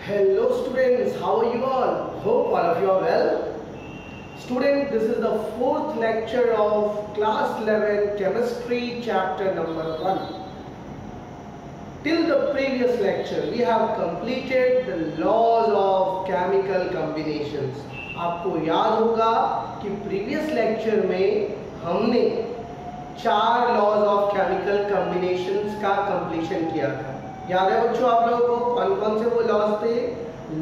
Hello students, how are you all? Hope all of you are well. Student, this is the fourth lecture of class 11 chemistry chapter number 1. Till the previous lecture we have completed the laws of chemical combinations. आपको याद होगा कि previous lecture में हमने 4 laws of chemical combinations का completion किया था। याद है बच्चों आप लोगों को कौन कौन से वो लॉज थे?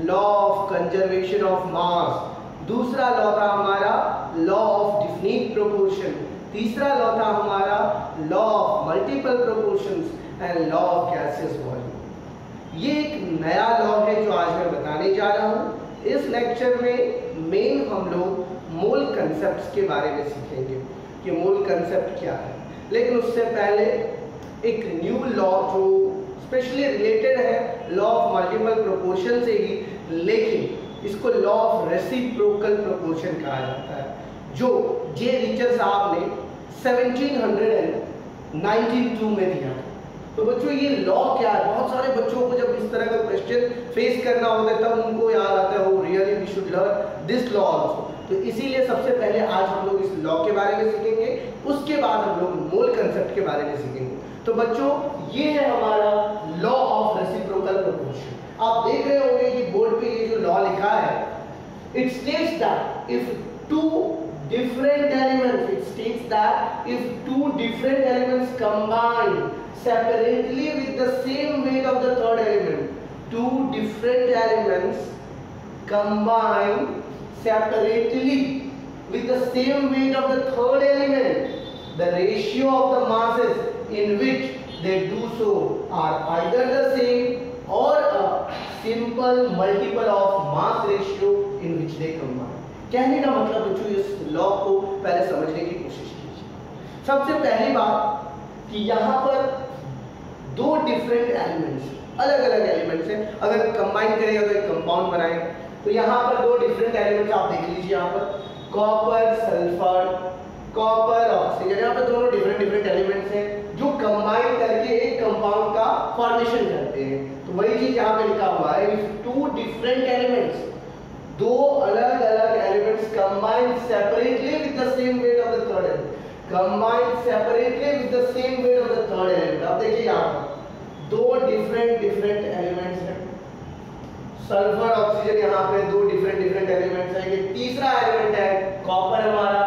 Law of conservation of mass, दूसरा लॉ था हमारा लॉ ऑफ डिफिनिट प्रोपोर्शन, तीसरा लॉ था हमारा law of multiple proportions and law of gaseous volume. ये एक नया लॉ है जो आज मैं बताने जा रहा हूँ। इस लेक्चर में मेन हम लोग मोल कंसेप्ट्स के बारे में सीखेंगे कि मोल कंसेप्ट क्या है। लेकिन उससे पहले एक न्यू लॉ जो स्पेशली रिलेटेड है लॉ ऑफ मल्टीपल प्रोपोर्शन से ही, लेकिन इसको लॉ ऑफ रेसिप्रोकल प्रोपोर्शन कहा जाता है, जो जे रिचर साहब ने 1792 में दिया। तो बच्चों ये लॉ क्या है? बहुत सारे बच्चों को जब इस तरह का क्वेश्चन फेस करना होता है तब उनको याद आता है वो really we should learn this law also. तो इसीलिए सबसे पहले आज हम लोग इस लॉ के बारे में सीखेंगे, उसके बाद हम लोग मोल कंसेप्ट के बारे में सीखेंगे। तो बच्चों ये है हमारा लॉ ऑफ रेसिप्रोकल प्रोपोर्शन। आप देख रहे होंगे कि बोर्ड पे ये जो लॉ लिखा है, it states that if two different elements, it states that if two different elements combine separately with the same weight of the third element, two different elements combine separately with the same weight of the third element, the ratio of the masses in which they do so are either the same or a simple multiple of mass ratio in which they combine। कहने का मतलब बच्चों इस law को पहले समझने की कोशिश कीजिए। सबसे पहली बात कि यहाँ पर दो डिफरेंट एलिमेंट्स, अलग अलग एलिमेंट्स हैं, अगर कंबाइन करेंगे तो एक कंपाउंड बनाए। तो यहाँ पर दो डिफरेंट एलिमेंट्स आप देख लीजिए, यहाँ पर कॉपर सल्फर, कॉपर ऑक्सीजन, यहाँ पर दोनों डिफरेंट एलिमेंट्स हैं जो कंबाइन करके एक कंपाउंड का फॉर्मेशन करते हैं। तो वही चीज यहाँ पे लिखा हुआ है, इफ टू डिफरेंट एलिमेंट्स, दो अलग अलग elements combine separately with the same weight of the third element, combine separately with the same weight of the third element. अब देखिए यहाँ पर दो डिफरेंट एलिमेंट्स हैं, सल्फर ऑक्सीजन, यहाँ पे दो डिफरेंट एलिमेंट्स हैं। ये तीसरा एलिमेंट है कॉपर हमारा,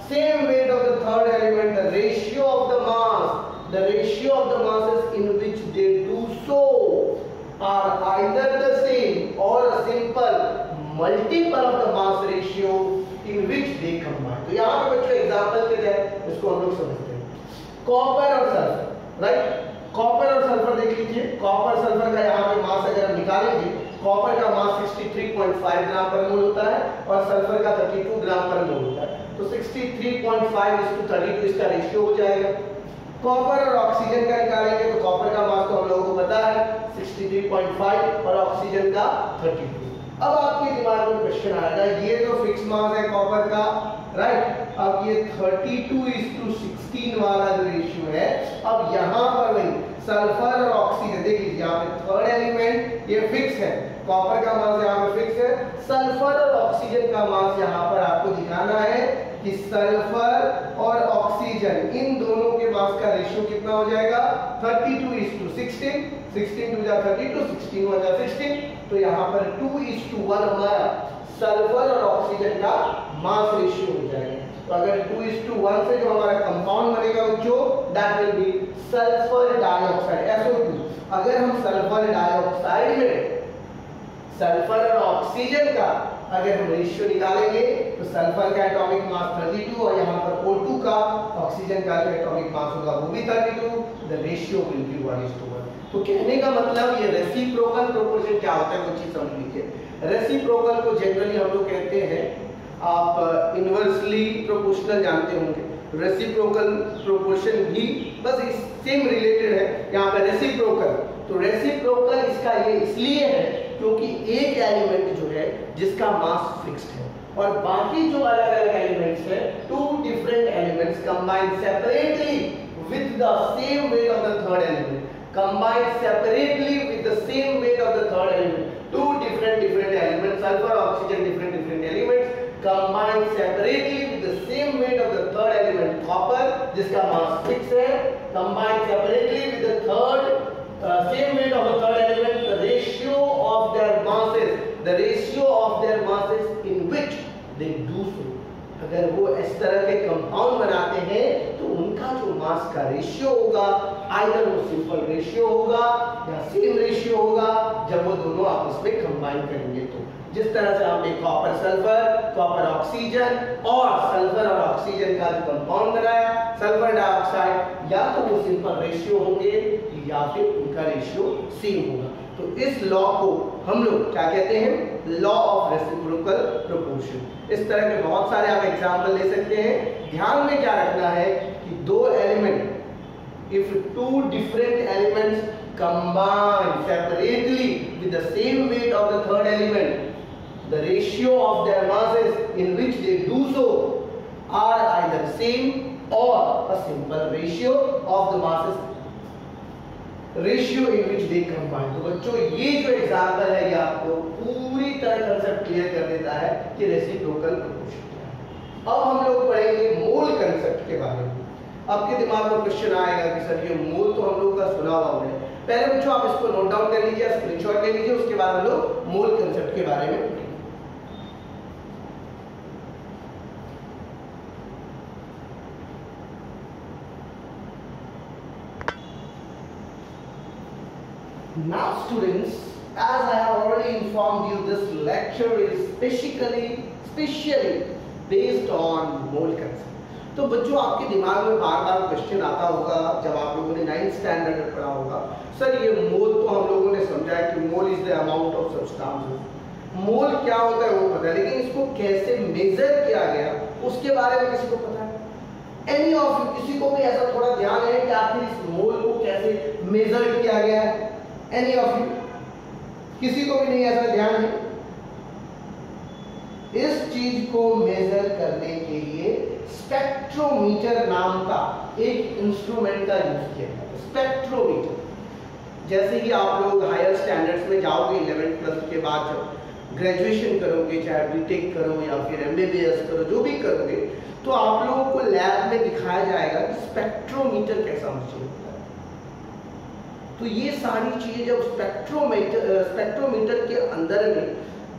same weight of the third element, the ratio of the masses in which they do so are either the same or a simple multiple of the mass ratio in which they combine। तो यहाँ पे बच्चों example के तहत इसको हम लोग समझते हैं। कॉपर और सल्फर, राइट, कॉपर और सल्फर देख लीजिए। कॉपर सल्फर का यहाँ पे मास अगर हम निकालेंगे, कॉपर का मास 63.5 ग्राम पर मोल होता है और सल्फर का 32 ग्राम पर मोल होता है। तो 63.5:32 इसका रेशियो हो जाएगा। कॉपर और ऑक्सीजन का निकालेंगे तो कॉपर का मास तो हम लोगों को पता है 63.5 और ऑक्सीजन का 32। अब आपके दिमाग में क्वेश्चन आएगा, ये तो फिक्स मास है कॉपर का, राइट, अब ये 32:16 वाला जो रेशियो है, अब यहाँ पर वही सल्फर और ऑक्सीजन देख लीजिए, यहाँ पे थर्ड एलिमेंट ये फिक्स है, कॉपर का मास यहाँ पे फिक्स है, सल्फर और ऑक्सीजन का मास यहाँ पर आपको दिखाना है कि सल्फर और ऑक्सीजन इन दोनों के मास का रेशियो कितना हो जाएगा, 32:16, 16 2 जा 32, 16 1 जा 16। तो यहाँ पर 2:1 हमारा सल्फर और ऑक्सीजन का मास रेशियो हो जाएगा। तो अगर 2:1 से जो हमारा कंपाउंड बनेगा जो that will be sulphur dioxide, SO2। अगर हम सल्फर डाइऑक्साइड में सल्फर और ऑक्सीजन का अगर हम रेशियो निकालेंगे तो सल्फर का एटॉमिक मास 32 और यहाँ पर O2 का, ऑक्सीजन का जो एटॉमिक मास होगा वो भी 32, द रेशियो विल बी 1:1। तो कहने का मतलब ये रेसिप्रोकल प्रोपोर्शन क्या होता है वो चीज समझ लीजिए। रेसिप्रोकल को जनरली हम लोग कहते हैं, आप इनवर्सली प्रोपोर्शनल जानते होंगे, रेसिप्रोकल प्रोपोर्शन भी बस सेम रिलेटेड है। यहाँ पे रेसिप्रोकल, तो रेसिप्रोकल इसका ये इसलिए है क्योंकि एक एलिमेंट जो है जिसका मास फिक्स्ड है और बाकी जो अलग अलग एलिमेंट्स है, two different elements combine separately with the same weight of the third element, combined separately with the same weight of the third element, two sulfur, oxygen, different elements combined separately with the same weight of the third element copper, जिसका mass 6 है, combined separately with the same weight of the third element, the ratio of their masses in which they do so. अगर वो इस तरह के compound बनाते हैं तो उनका जो मास का रेशियो होगा, आइदर वो सिंपल रेशियो होगा या सेम रेशियो होगा जब वो दोनों आपस में कंबाइन करेंगे। तो जिस तरह से आपने कॉपर सल्फर, कॉपर ऑक्सीजन और सल्फर और ऑक्सीजन का जो कंपाउंड बनाया सल्फर डाइऑक्साइड, या तो वो सिंपल रेशियो होंगे या फिर उनका रेशियो सेम होगा। तो इस लॉ को हम लोग क्या कहते हैं? Law of reciprocal proportion. इस तरह के बहुत सारे आप एग्जांपल ले सकते हैं। ध्यान में क्या रखना है कि दो element, if two different elements combine separately with the same weight of the third element, the ratio of their masses in which they do so are either same or a simple ratio of the masses ratio in which they combine। तो बच्चों ये जो example है ये आपको पूरी तरह concept clear कर देता है कि रेसिप्रोकल प्रोपोर्शन क्या है। अब हम लोग पढ़ेंगे मोल कंसेप्ट के बारे में। आपके दिमाग में क्वेश्चन आएगा कि सर ये मोल तो हम लोग का सुना हुआ है। पहले बच्चों आप इसको नोट डाउन कर लीजिए, स्क्रीनशॉट ले लीजिए, उसके बाद हम लोग मोल कंसेप्ट के बारे में पढ़ेंगे। Now students, as I have already informed you, this lecture is specially based on mole concept। तो बच्चों आपके दिमाग में बार बार क्वेश्चन आता होगा जब आप लोगों ने 9th स्टैंडर्ड में पढ़ा होगा, सर ये मोल तो हम लोगों ने समझा है कि mole is the amount of substance. Mole क्या होता है वो पता है, लेकिन इसको कैसे मेजर किया गया उसके बारे में किसी को पता है? एनी ऑफ यू, किसी को भी ऐसा थोड़ा ध्यान है कि आखिर इस मोल को कैसे मेजर किया गया है? एनी ऑफ यू, किसी को भी नहीं ऐसा ध्यान है? इस चीज को मेजर करने के लिए स्पेक्ट्रोमीटर नाम का एक इंस्ट्रूमेंट का यूज किया जाता है। स्पेक्ट्रोमीटर, जैसे ही आप लोग हायर स्टैंडर्ड्स में जाओगे 11th प्लस के बाद जब ग्रेजुएशन करोगे, चाहे बीटेक करो या फिर एमबीबीएस करो, जो भी करोगे, तो आप लोगों को लैब में दिखाया जाएगा कि स्पेक्ट्रोमीटर कैसा मशीन होता है। तो ये सारी चीजें जब स्पेक्ट्रोमीटर के अंदर में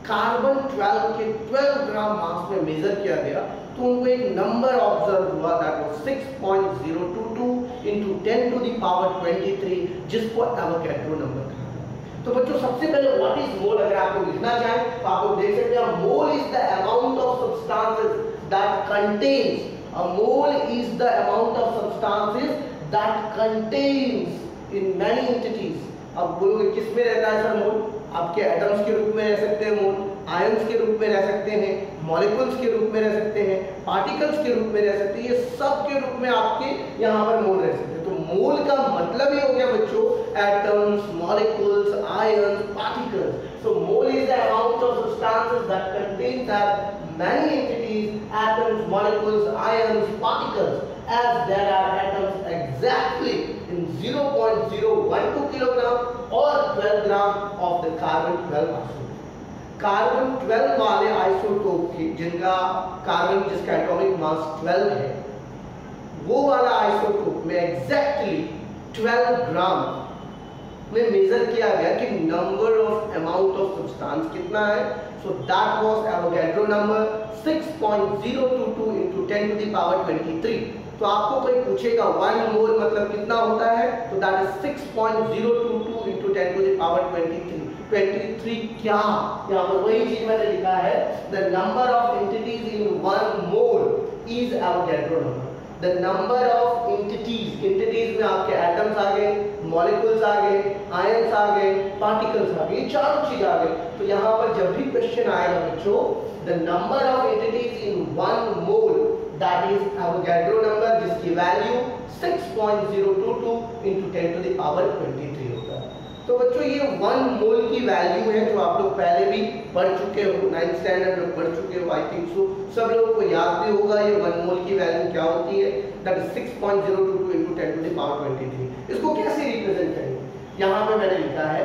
कार्बन 12 के 12 ग्राम मास में मेजर किया गया तो उनको एक नंबर ऑब्जर्व हुआ, that was 6.022 into 10 to the power 23, जिसको एवोगैड्रो नंबर कहा जाता है। तो बच्चों सबसे पहले व्हाट इज मोल अगर आपको लिखना चाहें तो आप लोग देख सकते हैं, मोल is the amount of substances that contains, a mole is the amount of substances that contains in many entities. अब बोलोगे किस में रहता है सर मोल? आपके एटम्स के रूप में रह सकते हैं मोल, आयंस के रूप में रह सकते हैं, मॉलिक्यूल्स के रूप में रह सकते हैं, पार्टिकल्स के रूप में रह सकते हैं, ये सब के रूप में आपके यहाँ पर मोल रह सकते हैं। तो मोल का मतलब ही हो गया बच्चों atoms, molecules, ions, particles. So mole is the amount of substances that contain that many entities, atoms, molecules, ions, particles, as there are atoms exactly in 0.012 kilogram or 12 gram of the carbon 12 isotope। Carbon 12 वाले isotope की जिनका carbon जिसका atomic mass 12 है, वो वाला isotope में exactly 12 ग्राम में major किया गया कि number of amount of substance कितना है। So that was Avogadro number 6.022 into 10 to the power 23। तो आपको कोई पूछेगा 1 मोल मतलब कितना होता है, तो that is 6.022 into 10 to the power 23। 23 क्या? यहाँ पर वही चीज मैंने लिखा है, the number of entities in 1 mole is Avogadro number. The number of entities में आपके एटम्स आ गए, मॉलिक्यूल्स आ गए, आयंस आ गए, पार्टिकल्स आ गए, ये चारों चीज आ गए। तो यहाँ पर जब भी क्वेश्चन आएगा बच्चों, the number of entities in 1 mole that is Avogadro number, जिसकी value 6.022 into 10 to the power 23 होता है। तो बच्चों ये 1 मोल की वैल्यू है जो आप लोग पहले भी पढ़ चुके हो, 9th स्टैंडर्ड में पढ़ चुके हो, आई थिंक सो सब लोगों को याद भी होगा ये 1 मोल की वैल्यू क्या होती है, that is 6.022 into 10 to the power 23। इसको कैसे रिप्रेजेंट करेंगे? यहाँ पे मैंने लिखा है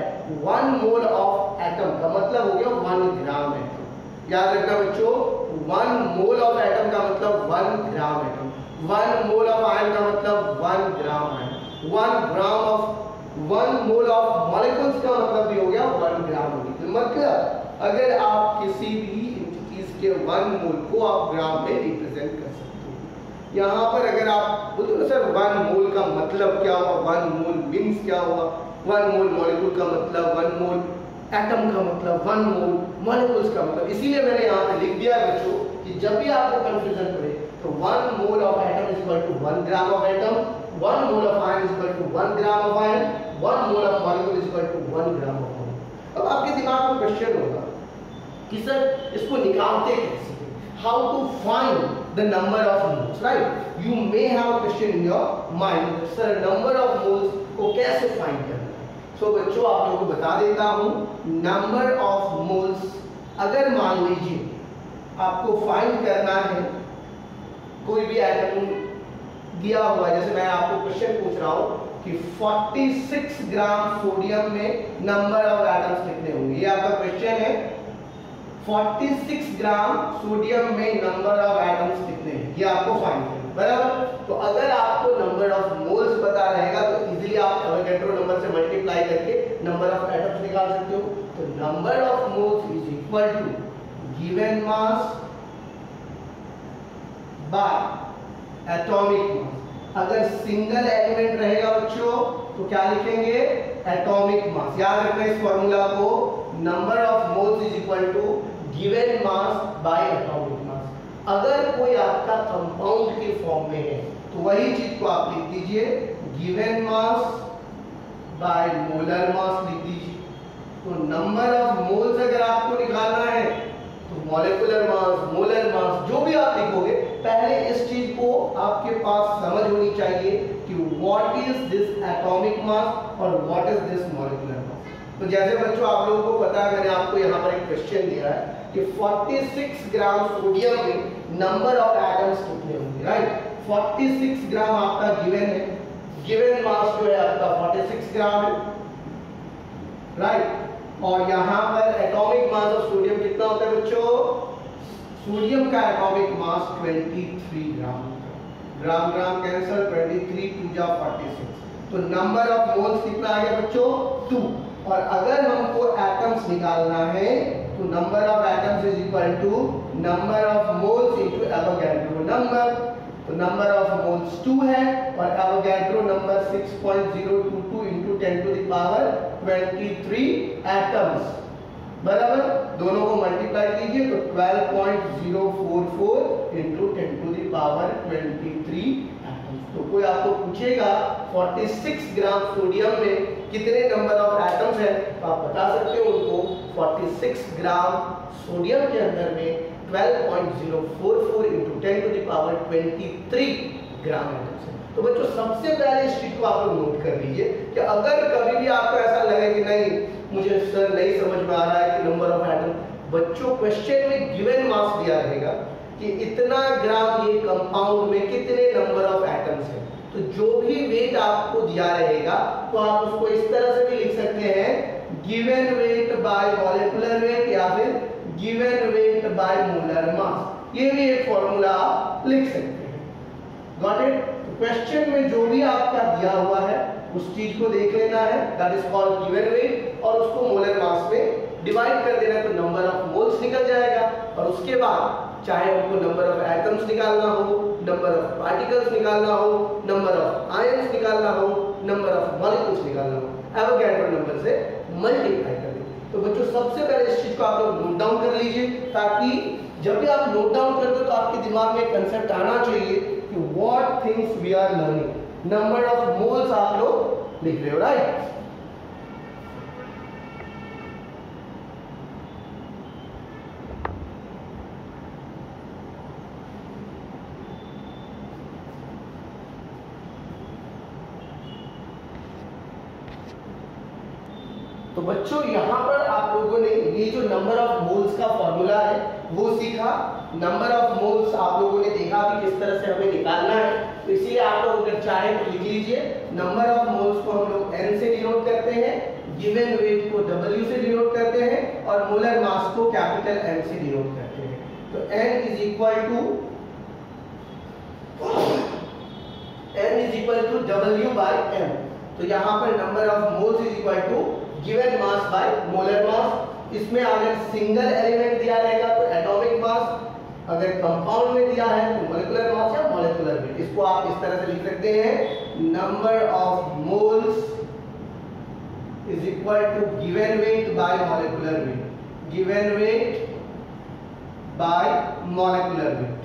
1 मोल ऑफ एटम का मतलब हो गया 1 ग्राम एटम। याद रखना बच्चों, 1 मोल ऑफ एटम का मतलब 1 gram atom, 1 mole of ion का मतलब 1 ग्राम आयन, 1 मोल ऑफ मॉलिक्यूल्स का मतलब भी हो गया 1 ग्राम मॉलिक्यूल। मतलब अगर आप किसी भी चीज के 1 मोल को आप ग्राम में रिप्रेजेंट कर सकते हो। यहाँ पर अगर आप बोलते हो सर 1 मोल का मतलब क्या हुआ, 1 मोल मीन्स क्या हुआ, 1 मोल मॉलिक्यूल का मतलब, 1 मोल एटम का मतलब, 1 मोल मॉलिक्यूल्स का मतलब, इसीलिए मैंने यहाँ पे लिख दिया बच्चों कि जब भी आपको कंफ्यूजन पड़े तो 1 mole of atom is equal to 1 gram of atom, 1 mole of ion is equal to 1 gram of ion, 1 mole of molecule is equal to 1 gram of molecule. अब आपके दिमाग में क्वेश्चन होगा कि सर इसको निकालते कैसे, how to find the number of moles, right? You may have a question in your mind, sir number of moles को कैसे फाइंड करना है। सो बच्चों आप लोगों को बता देता हूं, नंबर ऑफ मोल्स अगर मान लीजिए आपको फाइंड करना है, कोई भी एटम दिया हुआ है, जैसे मैं आपको क्वेश्चन पूछ रहा हूं कि 46 ग्राम सोडियम में नंबर ऑफ एटम्स कितने होंगे, ये आपका क्वेश्चन है। 46 ग्राम सोडियम में नंबर ऑफ एटम्स कितने हैं, ये आपको फाइंड करना है, बराबर? तो अगर आपको नंबर ऑफ मोल्स पता रहेगा तो इजीली आप एवोगैड्रो नंबर से मल्टीप्लाई करके नंबर ऑफ एटम्स निकाल सकते हो। तो number of moles is equal to given mass by atomic mass. अगर सिंगल एलिमेंट रहेगा बच्चों तो क्या लिखेंगे, एटॉमिक मास। याद रखना इस फॉर्मूला को, number of moles is equal to given mass by atomic mass. अगर कोई आपका कंपाउंड के फॉर्म में है तो वही चीज को आप लिख दीजिए गिवन मास बाय मोलर मास लिख दीजिए। तो नंबर ऑफ मोल्स अगर आपको निकालना है तो मॉलिक्यूलर मास, मोलर मास, जो भी आप लिखोगे पहले इस चीज को आपके पास समझ होनी चाहिए कि what is this atomic mass और what is this molecular mass. तो जैसे बच्चों आप लोगों को पता है, मैंने आपको यहाँ पर एक क्वेश्चन दिया है कि 46 ग्राम सोडियम में नंबर ऑफ एटम्स कितने होंगे, राइट? 46 ग्राम आपका गिवन है, गिवन मास जो है आपका 46 ग्राम है, राइट? और यहाँ पर एटॉमिक मास ऑफ सोडियम कितना होता है बच्चों? सोडियम का एटॉमिक मास 23 ग्राम, ग्राम ग्राम कैंसिल, 23 2 जा 46। तो नंबर ऑफ मोल्स कितना आ गया बच्चों? 2। और अगर हमको एटम्स निकालना है तो number of atoms is equal to number of moles into Avogadro number. तो नंबर ऑफ मोल्स 2 है और Avogadro number 6.022 into 10 to the power 23 atoms, बराबर? दोनों को मल्टीप्लाई कीजिए तो 12.044 into 10 to the power 23 atoms. तो कोई आपको पूछेगा 46 ग्राम सोडियम में कितने नंबर ऑफ एटम्स है तो आप बता सकते हो उनको 46 ग्राम सोडियम के अंदर में 12.044 into 10 to the power 23 gram atoms है। तो बच्चों सबसे पहले इस चीज को आप लोग नोट कर लीजिए कि अगर कभी भी आपको ऐसा लगे कि नहीं मुझे सर नहीं समझ में आ रहा है कि नंबर ऑफ एटम, बच्चों क्वेश्चन में गिवन मास दिया रहेगा कि इतना ग्राम ये कंपाउंड में कितने नंबर ऑफ एटम्स है। तो जो भी वेट आपको दिया रहेगा तो आप उसको इस तरह से भी लिख सकते हैं given weight by molecular wait या फिर गिवन वेट बाय मोलर मास। ये भी एक फॉर्मूला आप लिख सकते हैं। Got it? क्वेश्चन में जो भी आपका दिया हुआ है उस चीज को देख लेना है, that is called given weight, और उसको मोलर मास में डिवाइड कर देना तो नंबर ऑफ मोल्स निकल जाएगा। और उसके बाद चाहे हमको नंबर ऑफ एटम्स निकालना हो, नंबर ऑफ पार्टिकल्स निकालना हो, नंबर ऑफ आयंस निकालना हो, नंबर ऑफ मॉलिक्यूल्स निकालना हो, एवोगैड्रो नंबर से मल्टीप्लाई कर दें। तो बच्चों सबसे पहले इस चीज को आप लोग नोट डाउन कर लीजिए, ताकि जब भी आप नोट डाउन करते हो तो आपके दिमाग में कंसेप्ट आना चाहिए कि what things we are learning. Number of moles आप लोग लिख रहे हो, राइट? तो बच्चों यहाँ पर आप लोगों ने ये जो नंबर ऑफ मोल्स का फॉर्मूला है वो सीखा। नंबर ऑफ मोल्स आप लोगों ने देखा कि किस तरह से हमें निकालना है, तो इसलिए आप लोग अगर चाहें तो लिख लीजिए नंबर ऑफ मोल्स को हम लोग n से डिनोट करते हैं, गिवन वेट को W से डिनोट करते हैं, और मोलर मास को कैपिटल M से डिनोट करते हैं। तो N is equal to W by M। तो यहाँ पर number of moles is equal to given mass by molar mass. इसमें अगर सिंगल एलिमेंट दिया रहेगा तो एटॉमिक मास, अगर कंपाउंड में दिया है तो मॉलिक्यूलर मास या मॉलिक्यूलर वेट। इसको आप इस तरह से लिख सकते हैं, number of moles is equal to given weight by molecular weight, given weight by molecular weight.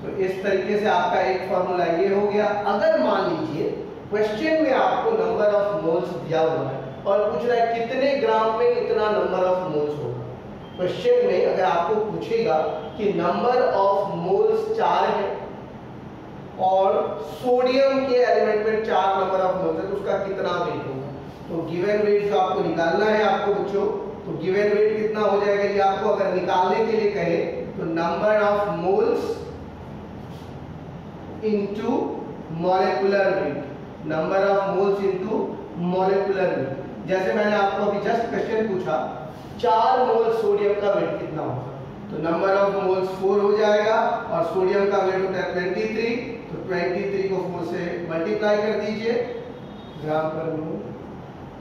तो इस तरीके से आपका एक फॉर्मूला ये हो गया। अगर मान लीजिए क्वेश्चन में आपको नंबर ऑफ मोल्स दिया हुआ है और पूछ रहा है कितने ग्राम में इतना नंबर ऑफ मोल्स होगा। क्वेश्चन में अगर आपको पूछेगा कि नंबर ऑफ मोल्स 4 है और सोडियम के एलिमेंट में 4 नंबर ऑफ मोल्स है, तो उसका कितना वेट होगा। तो गिवन वेट जो आपको निकालना है आपको बच्चों, तो गिवन वेट कितना हो जाएगा ये आपको अगर निकालने के लिए कहे तो number of moles into molecular weight, number of moles into molecular weight. जैसे मैंने आपको अभी जस्ट क्वेश्चन पूछा 4 मोल सोडियम का वेट कितना होगा, तो नंबर ऑफ मोल्स 4 हो जाएगा और सोडियम का वेट होता है 23, तो 23 को 4 से मल्टीप्लाई कर दीजिए ग्राम पर मोल।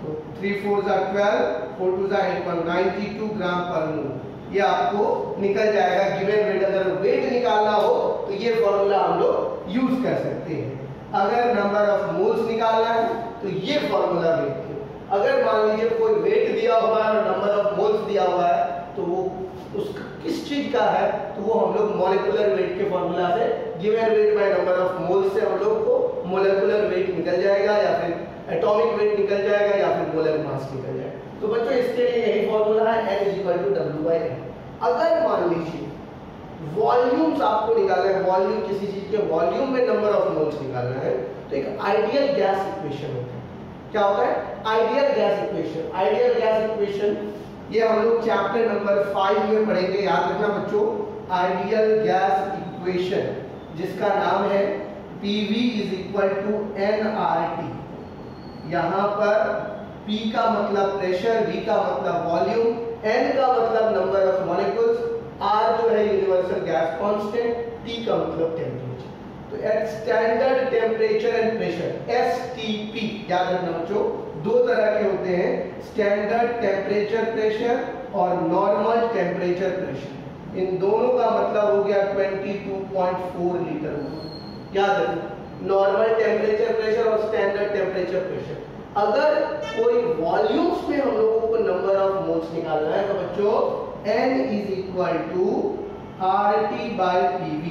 तो 3 4 12, 4 2 8 92 ग्राम पर मोल ये आपको निकल जाएगा। गिवन वेट, अगर वेट निकालना हो तो ये फॉर्मूला हम लोग यूज कर सकते हैं। अगर नंबर ऑफ मोल्स निकालना है तो ये फॉर्मूला वेट के। अगर मान लीजिए कोई वेट दिया हुआ है और नंबर ऑफ मोल्स दिया हुआ है तो वो उसका किस चीज का है, तो वो हम लोग मॉलिक्यूलर वेट के फॉर्मूला से given weight by number of moles से हम लोग को मॉलिक्यूलर वेट निकल जाएगा या फिर एटॉमिक वेट निकल जाएगा या फिर मोलर मास निकल जाएगा। तो बच्चों इसके लिए यही फॉर्मूला है N is equal to W by M। अगर मान लीजिए वॉल्यूम्स आपको निकालना है, वॉल्यूम किसी चीज के वॉल्यूम में नंबर ऑफ मोल्स निकालना है, तो एक आइडियल गैस इक्वेशन होता है। क्या होता है? Ideal gas equation. Ideal gas equation ये हम लोग चैप्टर नंबर 5 में पढ़ेंगे, याद रखना बच्चों। आइडियल गैस इक्वेशन जिसका नाम है PV is equal to nRT। यहाँ पर P का मतलब प्रेशर, V का मतलब वॉल्यूम, N का मतलब नंबर ऑफ मॉलिक्यूल्स, R जो है यूनिवर्सल गैस कांस्टेंट, T का मतलब टेम्परेचर। तो at standard temperature and pressure STP, याद रखना बच्चों, दो तरह के होते हैं, स्टैंडर्ड टेम्परेचर प्रेशर और नॉर्मल टेम्परेचर प्रेशर। इन दोनों का मतलब हो गया 22.4 लीटर। याद रखना, नॉर्मल टेम्परेचर प्रेशर और स्टैंडर्ड टेम्परेचर प्रेशर। अगर कोई वॉल्यूम्स में हम लोगों को नंबर ऑफ मोल्स निकालना है तो बच्चों N is equal to RT by PV,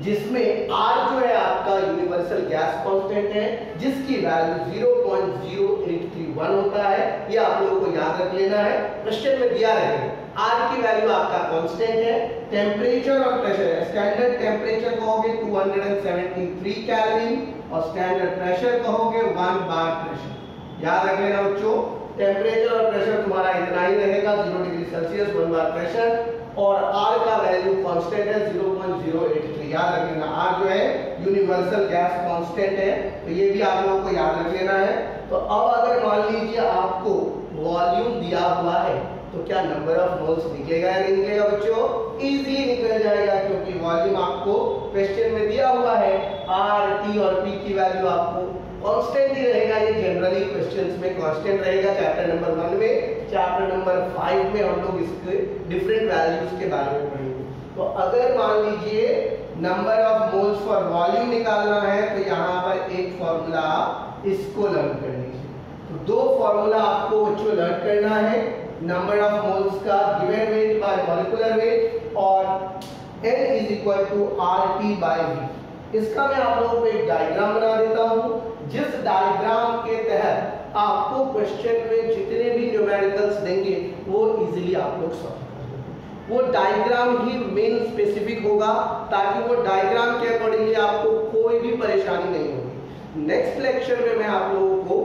जिसमें R जो है आपका यूनिवर्सल गैस कांस्टेंट है जिसकी वैल्यू 0.0831 होता है। ये आप लोगों को याद रख लेना है, क्वेश्चन में दिया रहेगा। R की वैल्यू आपका कांस्टेंट है। टेम्परेचर और प्रेशर है, स्टैंडर्ड टेम्परेचर कहोगे 273 केल्विन और स्टैंडर्ड प्रेशर कहोगे 1 बार प्रेशर। याद रख लेना बच्चों, टेम्परेचर और प्रेशर तुम्हारा इतना ही रहेगा, 0 डिग्री सेल्सियस 1 बार प्रेशर, और R का वैल्यू कांस्टेंट है 0.083। याद रख लेना, R जो है यूनिवर्सल गैस कांस्टेंट है, तो ये भी आप लोगों को याद रख लेना है। तो अब अगर मान लीजिए आपको वॉल्यूम दिया हुआ है तो क्या नंबर ऑफ मोल्स निकलेगा या नहीं निकलेगा बच्चों? इजीली निकल जाएगा, क्योंकि वॉल्यूम आपको क्वेश्चन में दिया हुआ है। R, T और P की वैल्यू आपको कांस्टेंट ही रहेगा, ये जनरली क्वेश्चंस में कांस्टेंट रहेगा। चैप्टर नंबर 1 में, चैप्टर नंबर 5 में हम लोग इसके डिफरेंट वैल्यूज के बारे में पढ़ेंगे। तो अगर मान लीजिए number of moles for volume निकालना है तो यहाँ पर एक फॉर्मूला इसको लर्न कर लीजिए। तो दो फॉर्मूला आपको बच्चों लर्न करना है, नंबर ऑफ मोल्स का given weight by molecular weight और N is equal to RT by V। इसका मैं आप लोगों को एक डायग्राम बना देता हूँ, जिस डायग्राम के तहत आपको क्वेश्चन में जितने भी न्यूमेरिकल्स देंगे वो इजीली आप लोग सॉल्व कर देंगे। वो डायग्राम ही मेन स्पेसिफिक होगा ताकि वो डायग्राम के अकॉर्डिंगली आपको कोई भी परेशानी नहीं होगी। नेक्स्ट लेक्चर में मैं आप लोगों को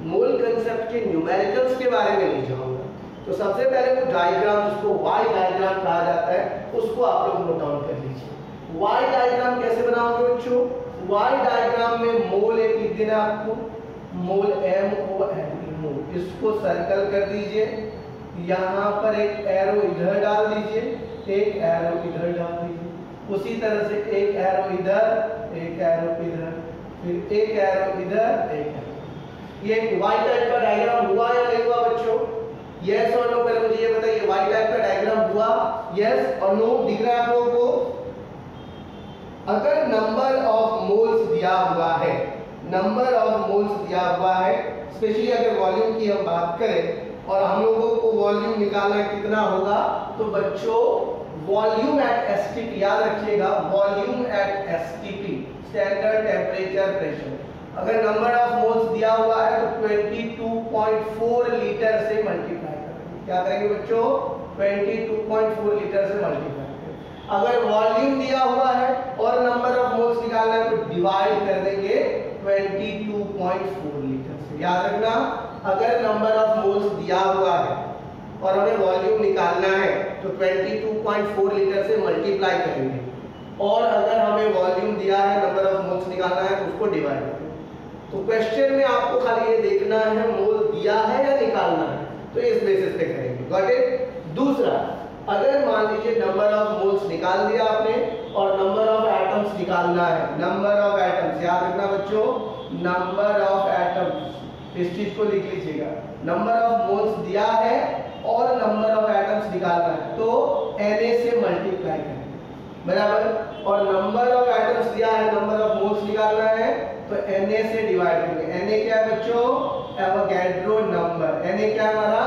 मोल कंसेप्ट के न्यूमेरिकल्स के बारे में ले जाऊंगा। तो सबसे पहले वो डायग्राम जिसको वाई डायग्राम कहा जाता है उसको आप लोग नोट डाउन कर लीजिए। वाई डायग्राम कैसे बनाओगे बच्चों? वाई डायग्राम में मोल एक लिख देना आपको, मोल MOL, इसको सर्कल कर दीजिए, यहाँ पर एक एरो इधर डाल दीजिए, एक एरो इधर डाल दीजिए, उसी तरह से एक एरो इधर, एक एरो इधर, फिर एक एरो इधर, एक एरो। ये वाई टाइप का डायग्राम हुआ या नहीं हुआ बच्चों? यस और नो, पहले मुझे ये बताइए, वाई टाइप का डायग्राम हुआ? यस और नो? दिख रहा है आप लोगों को? अगर नंबर ऑफ मोल्स दिया हुआ है, नंबर ऑफ मोल्स दिया हुआ है, स्पेशली अगर वॉल्यूम की हम बात करें और हम लोगों को वॉल्यूम निकालना कितना होगा, तो बच्चों वॉल्यूम एट एसटीपी, याद रखिएगा, volume at STP, standard temperature pressure, अगर नंबर ऑफ मोल्स दिया हुआ है तो 22.4 लीटर से मल्टीप्लाई करेंगे। क्या करेंगे बच्चों? 22.4 लीटर से मल्टीप्लाई। अगर वॉल्यूम दिया हुआ है और नंबर ऑफ मोल्स निकालना है तो डिवाइड कर देंगे 22.4 लीटर से। याद रखना, अगर नंबर ऑफ मोल्स दिया हुआ है और हमें वॉल्यूम निकालना है तो 22.4 लीटर से मल्टीप्लाई करेंगे, और अगर हमें वॉल्यूम दिया है, नंबर ऑफ मोल्स निकालना है तो उसको डिवाइड करेंगे। तो क्वेश्चन में आपको खाली ये देखना है मोल दिया है या निकालना है, तो इस बेसिस पे करेंगे। Got it? दूसरा, अगर मान लीजिए नंबर ऑफ मोल्स निकाल दिया आपने और नंबर ऑफ एटम्स निकालना है, नंबर ऑफ एटम्स, याद रखना बच्चों, नंबर ऑफ एटम्स, इस चीज को लिख लीजिएगा, नंबर ऑफ मोल्स दिया है और नंबर ऑफ एटम्स निकालना है तो Na से मल्टीप्लाई करेंगे, बराबर, और नंबर ऑफ एटम्स दिया है, नंबर ऑफ मोल्स निकालना है तो Na से डिवाइड करेंगे। Na क्या है बच्चों? Avogadro number. Na क्या है हमारा?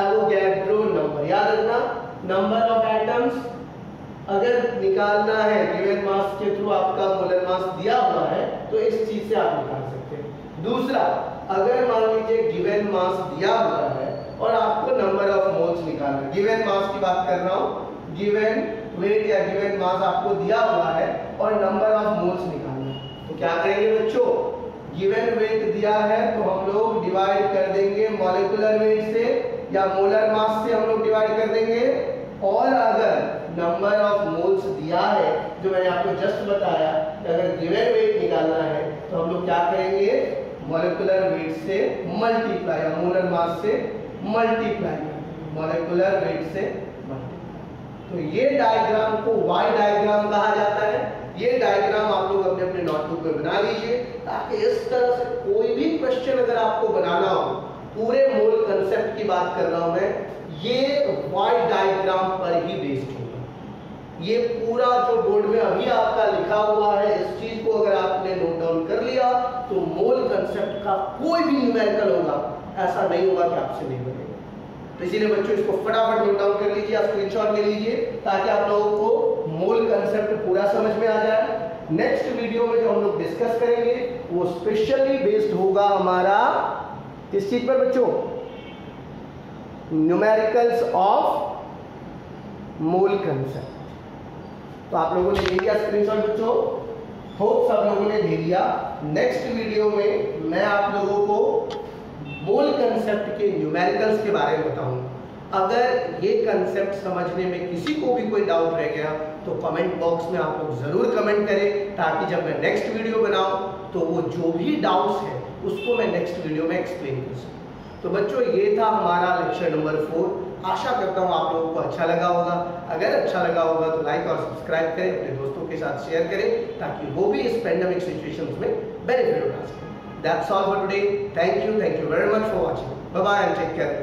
Avogadro number. याद रखना, नंबर ऑफ एटम्स अगर निकालना है गिवन मास के थ्रू, आपका मोलर मास दिया हुआ है तो इस चीज से आप निकाल सकते हैं। दूसरा, अगर मान लीजिए गिवन मास दिया हुआ है और आपको नंबर ऑफ मोल्स निकालना है, गिवन मास की बात कर रहा हूं, गिवन वेट या गिवन मास आपको दिया हुआ है और नंबर ऑफ मोल्स निकालना है, तो क्या करेंगे बच्चों? गिवन वेट दिया है तो हम लोग डिवाइड कर देंगे मॉलिक्यूलर वेट से या मोलर मास से हम लोग डिवाइड कर देंगे, और अगर नंबर ऑफ मोल्स दिया है, जो मैंने आपको जस्ट बताया, अगर गिवन वेट निकालना है तो हम लोग क्या करेंगे? मॉलिक्यूलर वेट से मल्टीप्लाई या मोलर मास से मल्टीप्लाई, मॉलिक्यूलर वेट से मल्टीप्लाई। तो ये डायग्राम को वाई डायग्राम कहा जाता है। ये डायग्राम आप लोग अपने अपने नोटबुक में बना लीजिए, ताकि इस तरह से कोई भी क्वेश्चन अगर आपको बनाना हो, पूरे मोल कंसेप्ट की बात कर रहा हूं मैं, ये वाई डायग्राम पर ही बेस्ड होगा। ये पूरा जो बोर्ड में अभी आपका लिखा हुआ है, इस चीज को अगर आपने नोट डाउन कर लिया तो मोल कंसेप्ट का कोई भी न्यूमेरिकल होगा, ऐसा नहीं होगा कि आपसे नहीं बनेगा। तो इसीलिए बच्चों इसको फटाफट नोट डाउन कर लीजिए, आप स्क्रीनशॉट ले लीजिए, ताकि आप लोगों को मोल कंसेप्ट पूरा समझ में आ जाए। नेक्स्ट वीडियो में जो हम लोग डिस्कस करेंगे वो स्पेशली बेस्ड होगा हमारा किस चीज पर बच्चों? Numericals of mole concept. तो आप लोगों ने ले लिया स्क्रीनशॉट बच्चों? होप सब लोगों ने ले लिया। नेक्स्ट वीडियो में मैं आप लोगों को मोल कंसेप्ट के न्यूमेरिकल्स के बारे में बताऊंगा। अगर ये कंसेप्ट समझने में किसी को भी कोई डाउट रह गया तो कमेंट बॉक्स में आप लोग जरूर कमेंट करें, ताकि जब मैं नेक्स्ट वीडियो बनाऊं तो वो जो भी डाउट्स है उसको मैं नेक्स्ट वीडियो में एक्सप्लेन कर सकूं। तो बच्चों ये था हमारा लेक्चर नंबर 4। आशा करता हूँ आप लोगों को अच्छा लगा होगा। अगर अच्छा लगा होगा तो लाइक और सब्सक्राइब करें, अपने दोस्तों के साथ शेयर करें, ताकि वो भी इस पैंडेमिक सिचुएशंस में बेनिफिट उठा सकें। That's all for today. Thank you very much for watching. Bye bye and take care.